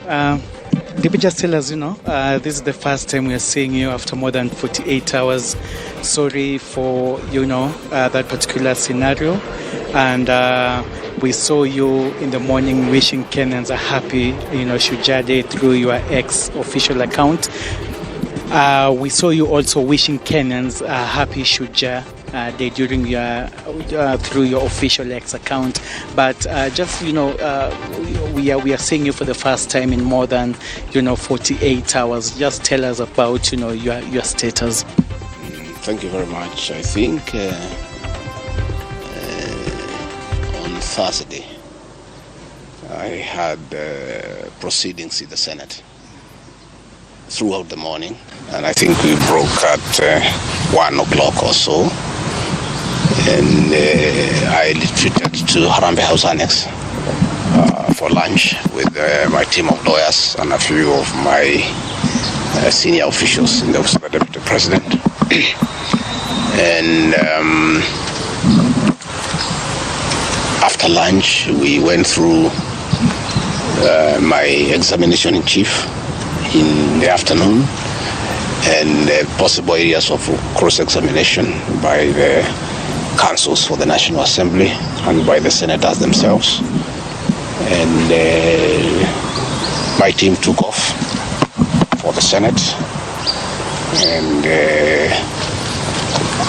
Did just tell us, this is the first time we are seeing you after more than 48 hours. Sorry for, that particular scenario. And we saw you in the morning wishing Kenyans a happy, Shujaa Day through your ex-official account. We saw you also wishing Kenyans a happy Shujaa Day during your through your official X account, but we are seeing you for the first time in more than 48 hours. Just tell us about your status. Thank you very much. I think on Thursday I had proceedings in the Senate throughout the morning, and I think we broke at 1 o'clock or so. And I retreated to Harambee House Annex for lunch with my team of lawyers and a few of my senior officials in the Office of the Deputy President. And after lunch, we went through my examination in chief in the afternoon and possible areas of cross-examination by the councils for the National Assembly and by the senators themselves. And my team took off for the Senate, and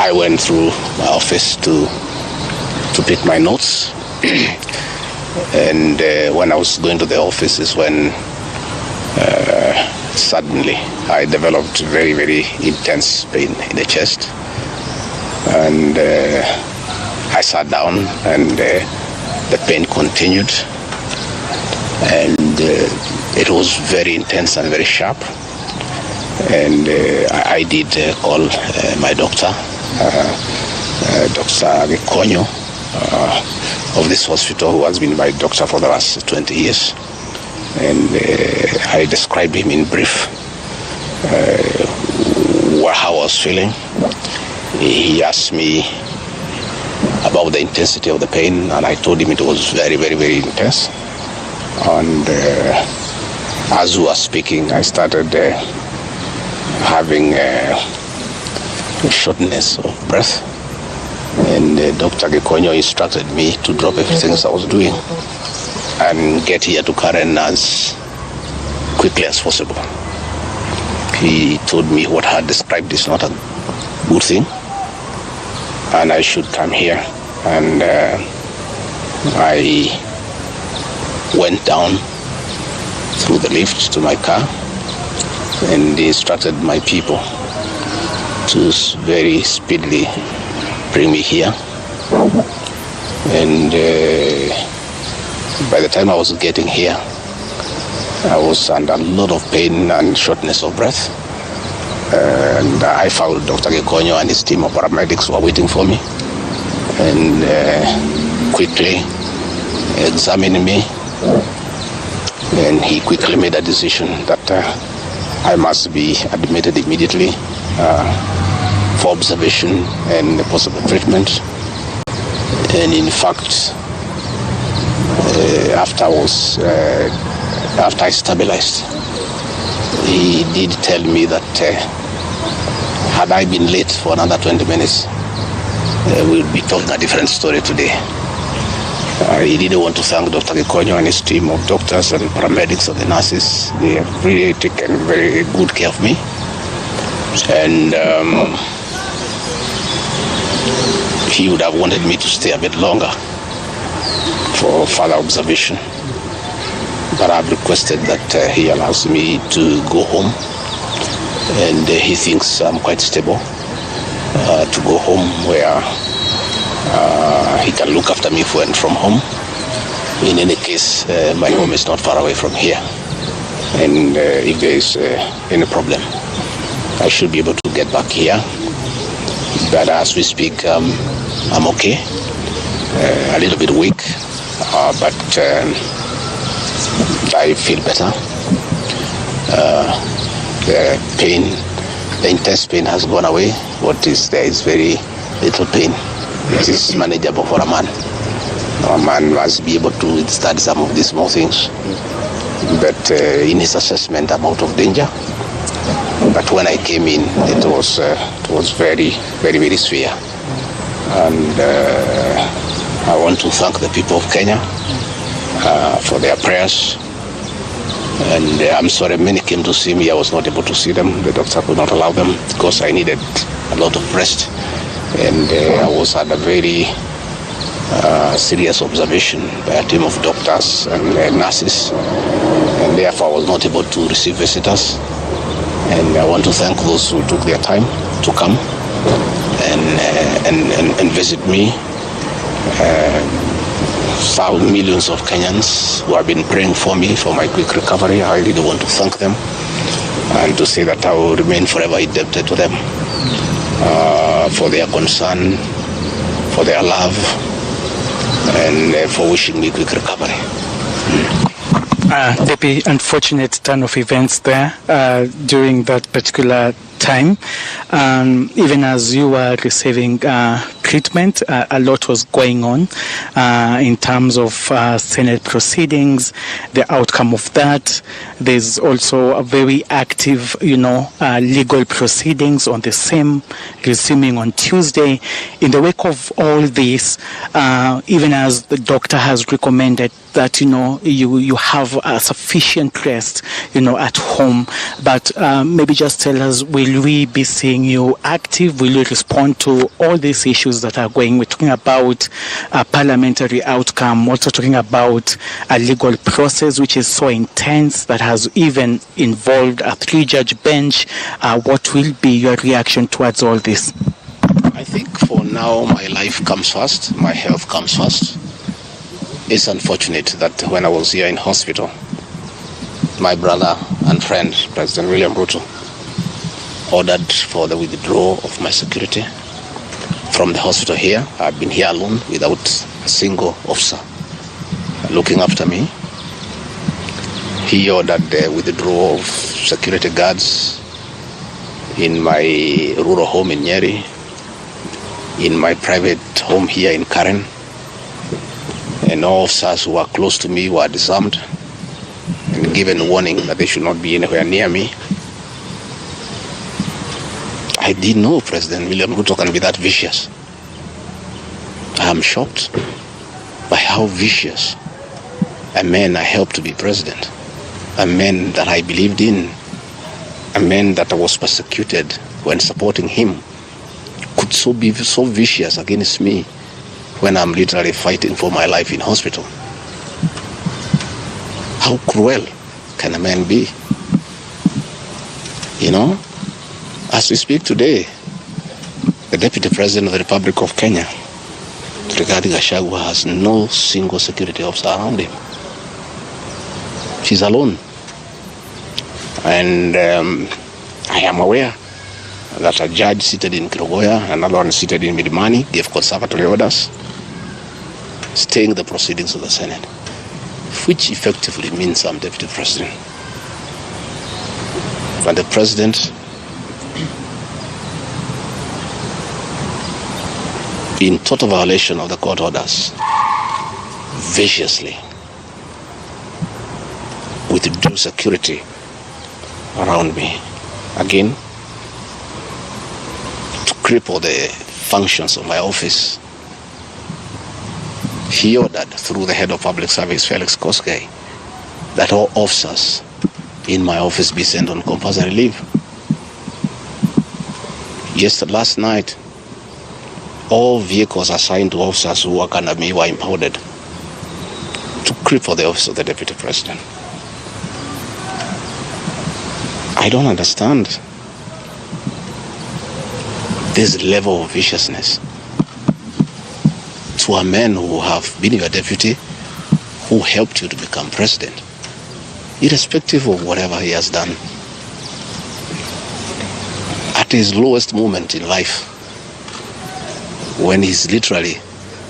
I went through my office to pick my notes. And when I was going to the office is when suddenly I developed very, very intense pain in the chest. And I sat down, and the pain continued, and it was very intense and very sharp. And I did call my doctor, Dr. Gachagua, of this hospital, who has been my doctor for the last 20 years. And I described him in brief how I was feeling. He asked me about the intensity of the pain, and I told him it was very, very, very intense. And as we were speaking, I started having shortness of breath. And Dr. Gachagua instructed me to drop everything I was doing and get here to Karen as quickly as possible. He told me what I had described is not a good thing, and I should come here. And I went down through the lift to my car, and instructed my people to very speedily bring me here. And by the time I was getting here, I was under a lot of pain and shortness of breath. And I found Dr. Gachagua and his team of paramedics were waiting for me, and quickly examined me. And he quickly made a decision that I must be admitted immediately for observation and possible treatment. And in fact, after I stabilized, he did tell me that had I been late for another 20 minutes, we'll be telling a different story today. He didn't want to thank Dr. Gachagua and his team of doctors and paramedics and the nurses. They have really taken very good care of me. And he would have wanted me to stay a bit longer for further observation. But I've requested that he allows me to go home, and he thinks I'm quite stable to go home where he can look after me when from home. In any case, my home is not far away from here, and if there is any problem, I should be able to get back here. But as we speak, I'm okay, a little bit weak, but I feel better. The pain, the intense pain has gone away. What is there is very little pain. It is manageable for a man. A man must be able to withstand some of these small things. But in his assessment, I'm out of danger. But when I came in, it was very, very, very severe. And I want to thank the people of Kenya for their prayers. And I'm sorry, many came to see me. I was not able to see them. The doctor could not allow them because I needed a lot of rest. And I was at a very serious observation by a team of doctors and nurses. And therefore, I was not able to receive visitors. And I want to thank those who took their time to come and visit me. Millions of Kenyans who have been praying for me for my quick recovery. I really want to thank them and to say that I will remain forever indebted to them for their concern, for their love, and for wishing me quick recovery. The unfortunate turn of events there during that particular time. Even as you were receiving treatment, a lot was going on in terms of Senate proceedings, the outcome of that. There's also a very active, legal proceedings on the same, resuming on Tuesday. In the wake of all this, even as the doctor has recommended that, you have a sufficient rest, at home, but maybe just tell us, will we be seeing you active? Will you respond to all these issues that are going? We're talking about a parliamentary outcome, also talking about a legal process which is so intense that has even involved a 3-judge bench. What will be your reaction towards all this? I think for now, my life comes first, my health comes first. It's unfortunate that when I was here in hospital, my brother and friend, President William Ruto, ordered for the withdrawal of my security from the hospital here. I've been here alone without a single officer looking after me. He ordered the withdrawal of security guards in my rural home in Nyeri, in my private home here in Karen, and all officers who are close to me were disarmed and given warning that they should not be anywhere near me. I didn't know President William Ruto can be that vicious. I am shocked by how vicious a man I helped to be president, a man that I believed in, a man that I was persecuted when supporting him, could be so vicious against me when I'm literally fighting for my life in hospital. How cruel can a man be? As we speak today, the Deputy President of the Republic of Kenya, Gachagua, has no single security officer around him. She's alone. And I am aware that a judge seated in Kirogoya, another one seated in Midimani, gave conservatory orders staying the proceedings of the Senate, which effectively means I'm Deputy President. But the President, in total violation of the court orders, viciously, with due security around me, again, to cripple the functions of my office, he ordered through the head of public service, Felix Koskei, that all officers in my office be sent on compulsory leave. Last night, all vehicles assigned to officers who work under me were impounded to cripple the office of the Deputy President. I don't understand this level of viciousness to a man who have been your deputy, who helped you to become president, irrespective of whatever he has done. At his lowest moment in life, when he's literally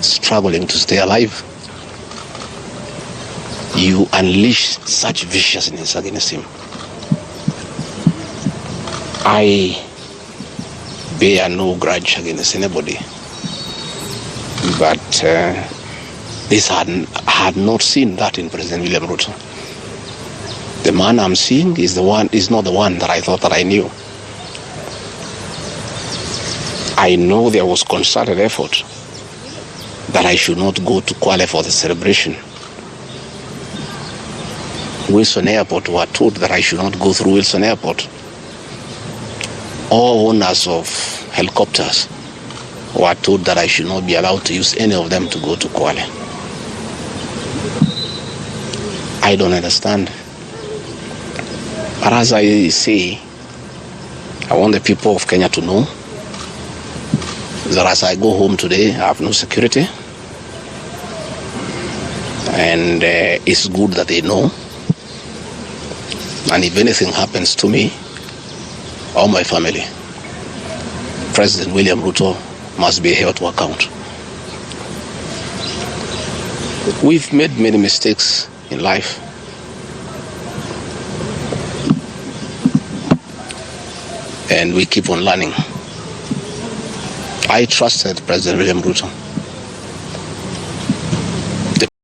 struggling to stay alive, you unleash such viciousness against him. I bear no grudge against anybody, but I had not seen that in President William Ruto. The man I'm seeing is not the one that I thought that I knew. I know there was concerted effort that I should not go to Kwale for the celebration. Wilson Airport were told that I should not go through Wilson Airport. All owners of helicopters were told that I should not be allowed to use any of them to go to Kwale. I don't understand. But as I say, I want the people of Kenya to know that as I go home today, I have no security. And it's good that they know. And if anything happens to me or my family, President William Ruto must be held to account. We've made many mistakes in life. And we keep on learning. I trusted President William Ruto.